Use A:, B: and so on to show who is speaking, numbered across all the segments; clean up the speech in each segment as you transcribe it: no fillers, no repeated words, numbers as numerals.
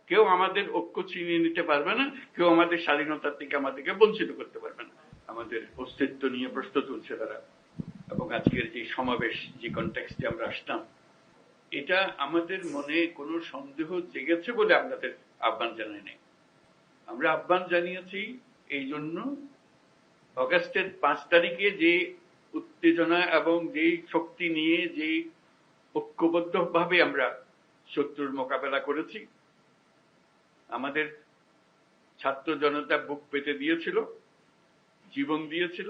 A: কেউ আমাদের ঐক্য ছিনিয়ে নিতে পারবে না, কেউ আমাদের স্বাধীনতার থেকে আমাদেরকে বঞ্চিত করতে পারবে না। আমাদের অস্তিত্ব নিয়ে প্রশ্ন তুলছে তারা। এবং আজকের যে সমাবেশ, যে কনটেক্সটে আমরা আসলাম, এটা আমাদের মনে কোনো সন্দেহ জেগেছে বলে আপনাদের আহ্বান জানাই নাই। আমরা আহ্বান জানিয়েছি এই জন্য, অগাস্টের 5 তারিখে যে উত্তেজনা এবং যে শক্তি নিয়ে যে ঐক্যবদ্ধভাবে আমরা শত্রুর মোকাবেলা করেছি, আমাদের ছাত্র জনতা বুক পেতে দিয়েছিল, জীবন দিয়েছিল,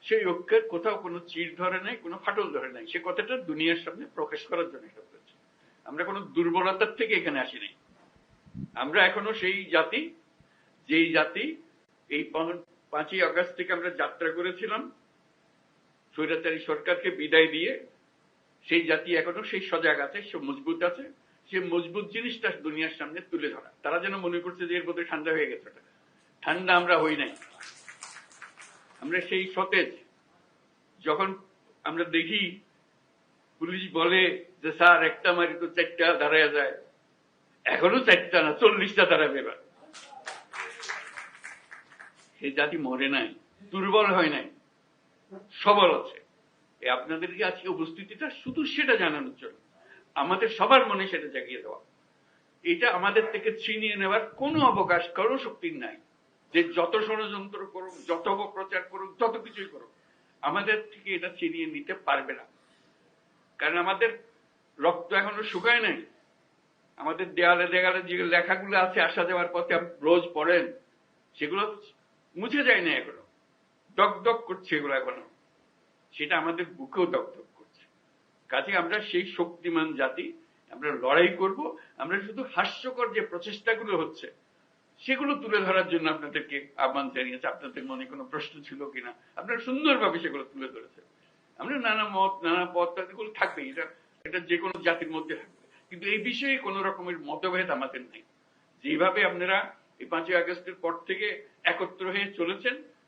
A: সেই ঐক্যের কোথাও কোনো চির ধরে নাই, কোনো ফাটল ধরে নাই। সে কথাটা দুনিয়ার সামনে প্রকাশ করার জন্য এটা করেছি। আমরা কোনো দুর্বলতার থেকে এখানে আসি নাই। আমরা এখনো সেই জাতি, যেই জাতি এই 5ই আগস্ট থেকে আমরা যাত্রা করেছিলাম স্বৈরাচারী সরকারকে বিদায় দিয়ে, সেই জাতি এখনো সেই সজাগ আছে, সে মজবুত আছে। সে মজবুত জিনিসটা দুনিয়ার সামনে তুলে ধরা। তারা যেন মনে করছে যে এর মধ্যে ঠান্ডা হয়ে গেছে। ঠান্ডা আমরা হই নাই, আমরা সেই সতেজ। যখন আমরা দেখি পুলিশ বলে যে স্যার একটা মারি তো 4টা দাঁড়ায় যায়, এখনো 4টা না 40টা দাঁড়াবে। এবার সেই জাতি মরে নাই, দুর্বল হয় নাই, সবল আছে। আপনাদেরকে আজকে উপস্থিতিটা শুধু সেটা জানানোর জন্য, আমাদের সবার মনে সেটা জাগিয়ে দেওয়া। এটা আমাদের থেকে ছিনিয়ে নেওয়ার কোনো অবকাশ, কারো শক্তির নাই। যে যত ষড়যন্ত্র করুক, যত অপপ্রচার করুক, যত কিছুই করুক, আমাদের থেকে এটা ছিনিয়ে নিতে পারবে না। কারণ আমাদের রক্ত এখনো শুকায় নাই। আমাদের দেয়ালে দেয়ালে যে লেখাগুলো আছে আসা যাওয়ার পথে রোজ পড়েন, সেগুলো মুছে যায় না এখনো, দগদগ করছে এগুলো এখনো। সেটা আমাদের বুকেও দগদগ করছে। কাজে আমরা সেই শক্তিমান জাতি, আমরা লড়াই করব। আমরা শুধু হাস্যকর যে প্রচেষ্টাগুলো হচ্ছে সেগুলো তুলে ধরার জন্য আপনাদেরকে আহ্বান জানিয়েছে। আপনাদের মনে কোনো প্রশ্ন ছিল কিনা, আপনারা সুন্দরভাবে সেগুলো তুলে ধরেছেন। আমরা নানা মত, নানা পথ, এগুলো থাকবেই, এটা যে কোনো জাতির মধ্যে থাকবে। কিন্তু এই বিষয়ে কোন রকমের মতভেদ আমাদের নেই। যেভাবে আপনারা এই 5ই আগস্টের পর থেকে একত্র হয়ে চলেছেন,